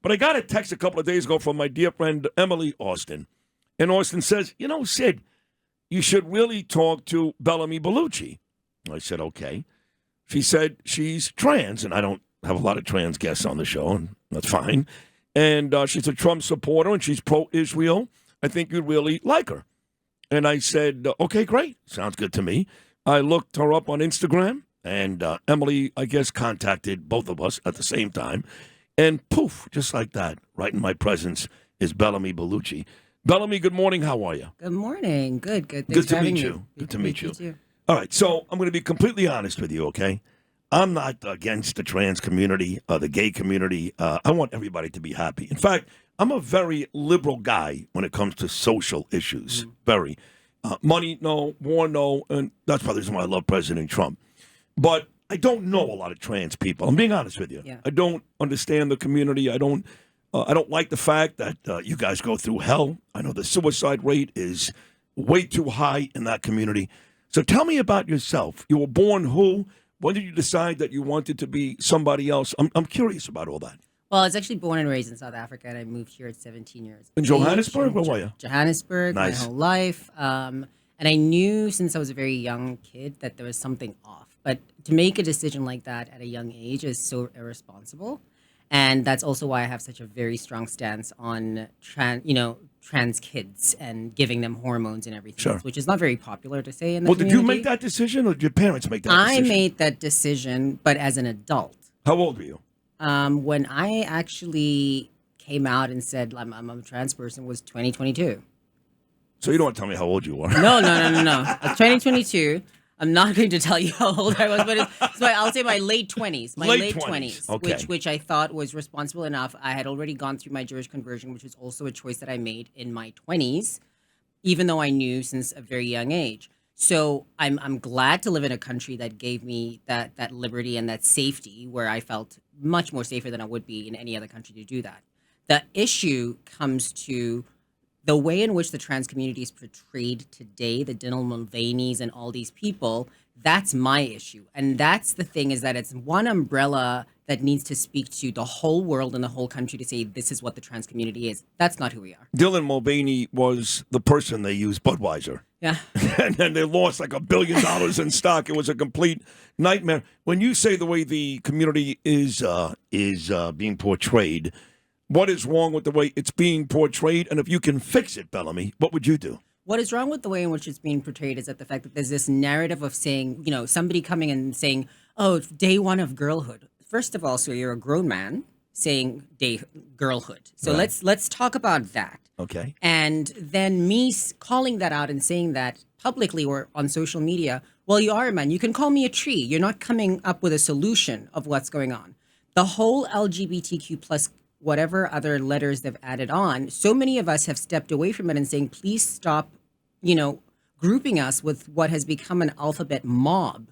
But I got a text a couple of days ago from my dear friend Emily Austin. And Austin says, Sid, you should really talk to Bellamy Bellucci. I said, okay. She said she's trans, and I don't have a lot of trans guests on the show, and that's fine. And she's a Trump supporter, and she's pro-Israel. I think you'd really like her. And I said, okay, great. Sounds good to me. I looked her up on Instagram, and Emily, I guess, contacted both of us at the same time. And poof, just like that, right in my presence is Bellamy Bellucci. Bellamy, good morning. How are you? Good morning. Good. Thanks Good to for meet having you. me. Good to meet you. Too. All right, so I'm going to be completely honest with you, okay? I'm not against the trans community, the gay community. I want everybody to be happy. In fact, I'm a very liberal guy when it comes to social issues. Very. Money, no. War, no. And that's probably the reason why I love President Trump. But I don't know a lot of trans people. I'm being honest with you. Yeah. I don't understand the community. I don't like the fact that you guys go through hell. I know the suicide rate is way too high in that community. So tell me about yourself. You were born who? When did you decide that you wanted to be somebody else? I'm curious about all that. Well, I was actually born and raised in South Africa, and I moved here at 17 years. In Johannesburg? Where were you? Johannesburg, Nice. my whole life. And I knew since I was a very young kid that there was something off. But to make a decision like that at a young age is so irresponsible. And that's also why I have such a very strong stance on trans kids and giving them hormones and everything, Sure. which is not very popular to say in the Well, did community. you make that decision or did your parents make that decision? I made that decision, but as an adult. How old were you? When I actually came out and said I'm a trans person was 2022. So you don't want to tell me how old you are. No. 2022. I'm not going to tell you how old I was, but I'll say my late 20s. My late 20s, okay. which I thought was responsible enough. I had already gone through my Jewish conversion, which was also a choice that I made in my 20s, even though I knew since a very young age. So I'm glad to live in a country that gave me that liberty and that safety, where I felt much more safer than I would be in any other country to do that. The issue comes to the way in which the trans community is portrayed today, the Dylan Mulvaney's and all these people, that's my issue. And that's the thing, is that it's one umbrella that needs to speak to the whole world and the whole country to say this is what the trans community is. That's not who we are. Dylan Mulvaney was the person they used, Budweiser. Yeah. And then they lost like $1 billion in stock. It was a complete nightmare. When you say the way the community is being portrayed, what is wrong with the way it's being portrayed? And if you can fix it, Bellamy, what would you do? What is wrong with the way in which it's being portrayed is that the fact that there's this narrative of saying, somebody coming and saying, oh, day one of girlhood. First of all, so you're a grown man saying girlhood. So Right. let's talk about that. Okay. And then me calling that out and saying that publicly or on social media, well, you are a man. You can call me a tree. You're not coming up with a solution of what's going on. The whole LGBTQ plus whatever other letters they've added on, so many of us have stepped away from it and saying, please stop, grouping us with what has become an alphabet mob.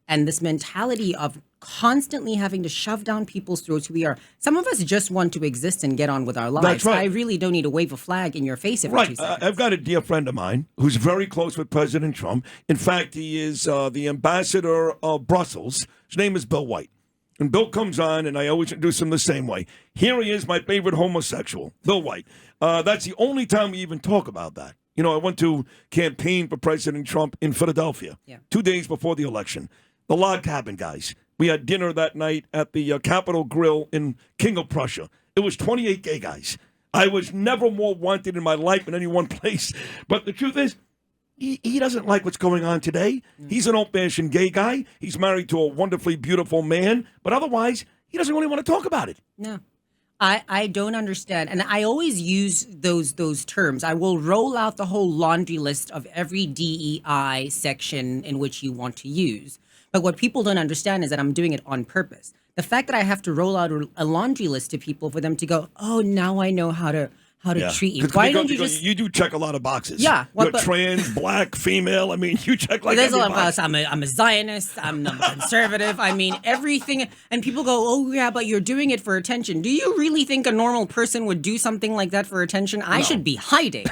And this mentality of constantly having to shove down people's throats who we are. Some of us just want to exist and get on with our lives. That's right. I really don't need to wave a flag in your face every 2 seconds. I've got a dear friend of mine who's very close with President Trump. In fact, he is the ambassador of Brussels. His name is Bill White. And Bill comes on, and I always introduce him the same way. Here he is, my favorite homosexual, Bill White. That's the only time we even talk about that. I went to campaign for President Trump in Philadelphia 2 days before the election. The Log Cabin guys. We had dinner that night at the Capitol Grill in King of Prussia. It was 28 gay guys. I was never more wanted in my life in any one place. But the truth is, he doesn't like what's going on today. He's an old-fashioned gay guy. He's married to a wonderfully beautiful man. But otherwise, he doesn't really want to talk about it. No. I don't understand. And I always use those terms. I will roll out the whole laundry list of every DEI section in which you want to use. But what people don't understand is that I'm doing it on purpose. The fact that I have to roll out a laundry list to people for them to go, oh, now I know how to treat you. Why don't you just... You do check a lot of boxes. Yeah. You're trans, black, female. I mean, you check like there's a every lot of box. I'm a Zionist. I'm a conservative. I mean, everything. And people go, oh, yeah, but you're doing it for attention. Do you really think a normal person would do something like that for attention? I should be hiding.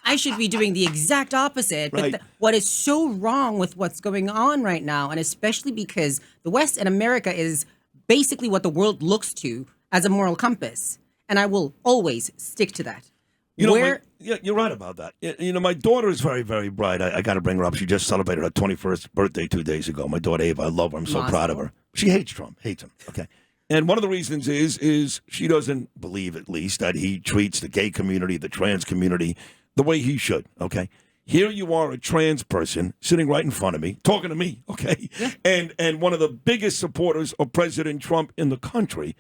I should be doing the exact opposite. Right. But what is so wrong with what's going on right now, and especially because the West and America is basically what the world looks to as a moral compass. and I will always stick to that. You know, Where yeah, you're right about that. You know, my daughter is very, very bright. I got to bring her up. She just celebrated her 21st birthday 2 days ago. My daughter Ava, I love her. I'm so proud of her. She hates Trump, hates him. Okay. And one of the reasons is she doesn't believe, at least, that he treats the gay community, the trans community, the way he should. Okay. Here you are, a trans person sitting right in front of me, talking to me. Okay. Yeah. And one of the biggest supporters of President Trump in the country.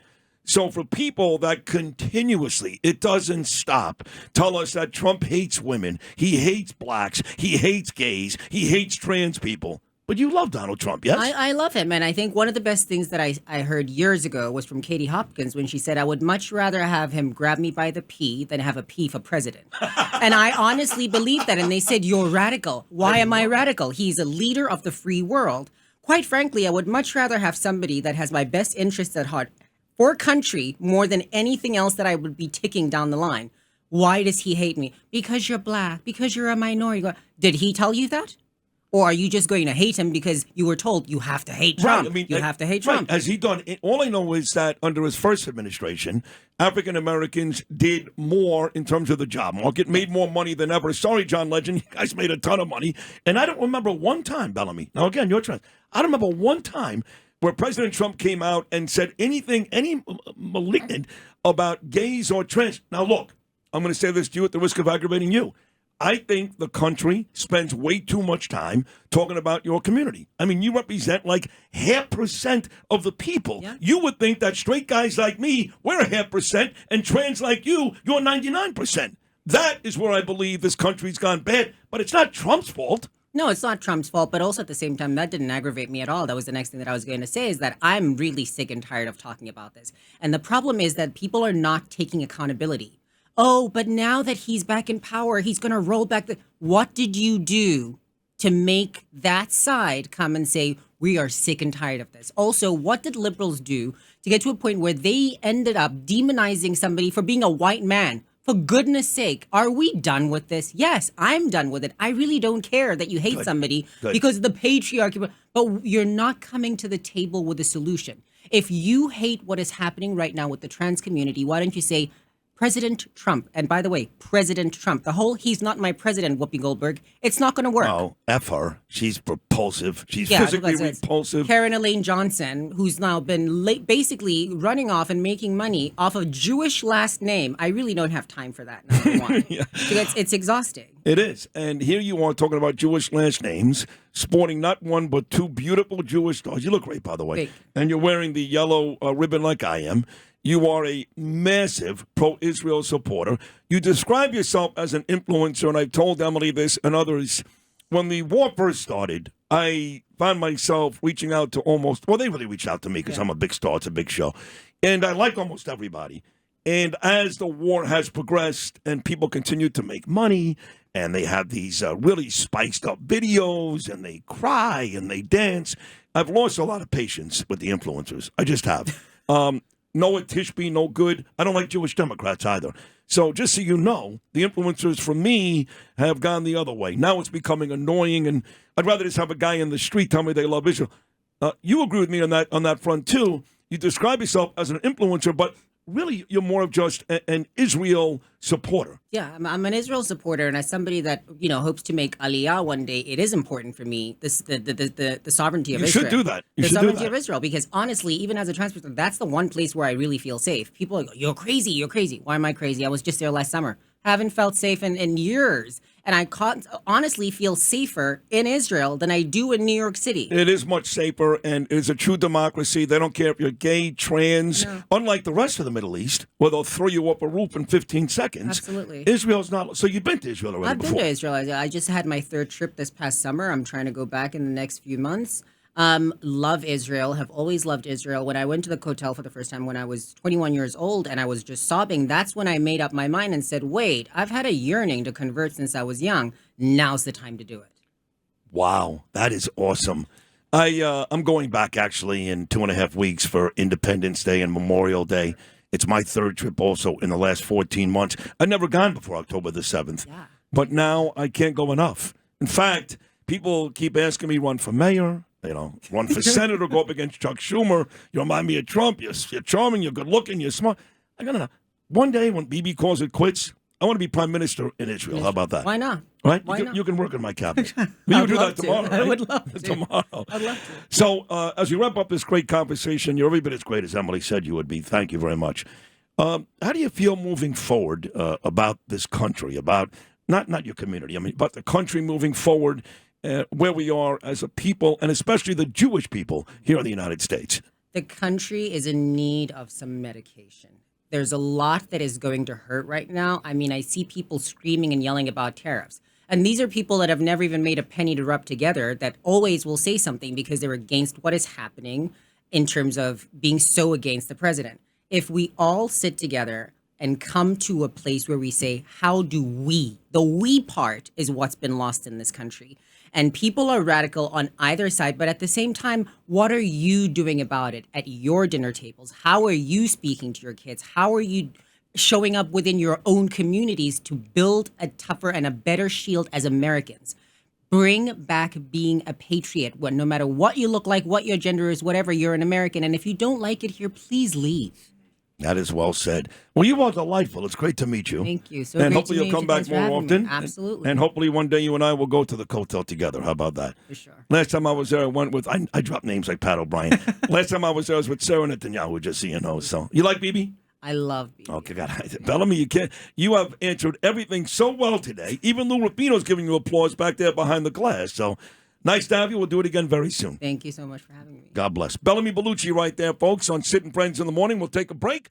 So for people that continuously, it doesn't stop, tell us that Trump hates women, he hates blacks, he hates gays, he hates trans people. But you love Donald Trump, yes? I love him. And I think one of the best things that I heard years ago was from Katie Hopkins when she said, I would much rather have him grab me by the pee than have a pee for president. And I honestly believe that. And they said, you're radical. Why am I radical? He's a leader of the free world. Quite frankly, I would much rather have somebody that has my best interests at heart for country more than anything else that I would be ticking down the line. Why does he hate me? Because you're black, because you're a minority. Did he tell you that? Or are you just going to hate him because you were told you have to hate Trump? Right. I mean, you have to hate Trump. Has he done it? All I know is that under his first administration, African Americans did more in terms of the job market, made more money than ever. Sorry, John Legend, you guys made a ton of money. And I don't remember one time, Bellamy. Now, again, you're trans. I don't remember one time where President Trump came out and said anything, any malignant about gays or trans. Now, look, I'm going to say this to you at the risk of aggravating you. I think the country spends way too much time talking about your community. I mean, you represent like 0.5% of the people. Yeah. You would think that straight guys like me, we're 0.5%, and trans like you're 99%. That is where I believe this country's gone bad, but it's not Trump's fault. No, it's not Trump's fault, but also at the same time, that didn't aggravate me at all. That was the next thing that I was going to say is that I'm really sick and tired of talking about this. And the problem is that people are not taking accountability. Oh, but now that he's back in power, he's going to roll back the... What did you do to make that side come and say, we are sick and tired of this? Also, what did liberals do to get to a point where they ended up demonizing somebody for being a white man? For goodness sake, are we done with this? Yes, I'm done with it. I really don't care that you hate somebody because of the patriarchy, but you're not coming to the table with a solution. If you hate what is happening right now with the trans community, why don't you say, President Trump, and by the way, President Trump, the whole he's not my president, Whoopi Goldberg, it's not going to work. Oh, F her. She's repulsive. She's physically repulsive. Karen Elaine Johnson, who's now been basically running off and making money off a Jewish last name. I really don't have time for that, number one. Yeah. It's exhausting. It is. And here you are talking about Jewish last names, sporting not one but two beautiful Jewish stars. You look great, by the way. Big. And you're wearing the yellow ribbon like I am. You are a massive pro-Israel supporter. You describe yourself as an influencer, and I've told Emily this and others. When the war first started, I found myself reaching out to they really reached out to me because I'm a big star. It's a big show. And I like almost everybody. And as the war has progressed and people continue to make money, and they have these really spiced up videos, and they cry and they dance, I've lost a lot of patience with the influencers. I just have. Noah Tishby, no good. I don't like Jewish Democrats either. So just so you know, the influencers for me have gone the other way. Now it's becoming annoying, and I'd rather just have a guy in the street tell me they love Israel. You agree with me on that front, too. You describe yourself as an influencer, but really you're more of just an Israel supporter. Yeah, I'm an Israel supporter, and as somebody that hopes to make Aliyah one day, it is important for me the sovereignty of Israel. You should do that. The sovereignty of Israel, because honestly, even as a trans person, that's the one place where I really feel safe. People are like, you're crazy, you're crazy. Why am I crazy? I was just there last summer. Haven't felt safe in years. And I honestly feel safer in Israel than I do in New York City. It is much safer, and it is a true democracy. They don't care if you're gay, trans, unlike the rest of the Middle East, where they'll throw you up a roof in 15 seconds. Absolutely. Israel's not. So you've been to Israel already before? I've been to Israel. I just had my third trip this past summer. I'm trying to go back in the next few months. Love Israel, have always loved Israel. When I went to the Kotel for the first time when I was 21 years old and I was just sobbing, that's when I made up my mind and said, wait, I've had a yearning to convert since I was young. Now's the time to do it. Wow, that is awesome. I'm going back actually in 2.5 weeks for Independence Day and Memorial Day. It's my third trip also in the last 14 months. I've never gone before October the 7th, but now I can't go enough. In fact, people keep asking me run for mayor. Run for senator, go up against Chuck Schumer. You remind me of Trump. You're charming, you're good looking, you're smart. I go, no. one day when Bibi calls it quits, I want to be prime minister in Israel. How about that? Why not? Right? Why not? You can work in my cabinet. I You would do love that to. tomorrow. I Right? would love to. Tomorrow. I'd love to. So as we wrap up this great conversation, you're every bit as great as Emily said you would be. Thank you very much. How do you feel moving forward about this country, about not your community, I mean, but the country moving forward, where we are as a people, and especially the Jewish people here in the United States? The country is in need of some medication. There's a lot that is going to hurt right now. I mean, I see people screaming and yelling about tariffs. And these are people that have never even made a penny to rub together that always will say something because they're against what is happening in terms of being so against the president. If we all sit together and come to a place where we say, how do we, the we part is what's been lost in this country. And people are radical on either side, but at the same time, what are you doing about it at your dinner tables? How are you speaking to your kids? How are you showing up within your own communities to build a tougher and a better shield as Americans? Bring back being a patriot. When no matter what you look like, what your gender is, whatever, you're an American. And if you don't like it here, please leave. That is well said. Well, you are delightful. It's great to meet you. Thank you. So and great hopefully to you'll meet come you. back Thanks for more having me. often. Absolutely. And hopefully one day you and I will go to the Cotel together. How about that? For sure. Last time I was there, I went with, I dropped names like Pat O'Brien. Last time I was there, I was with Sarah Netanyahu, just so you know. So, you like Bibi? I love being Okay, God. Bellamy, you have answered everything so well today. Even Lou Rapino's giving you applause back there behind the glass. So, nice to have you. We'll do it again very soon. Thank you so much for having me. God bless. Bellamy Bellucci right there, folks, on Sitting Friends in the Morning. We'll take a break.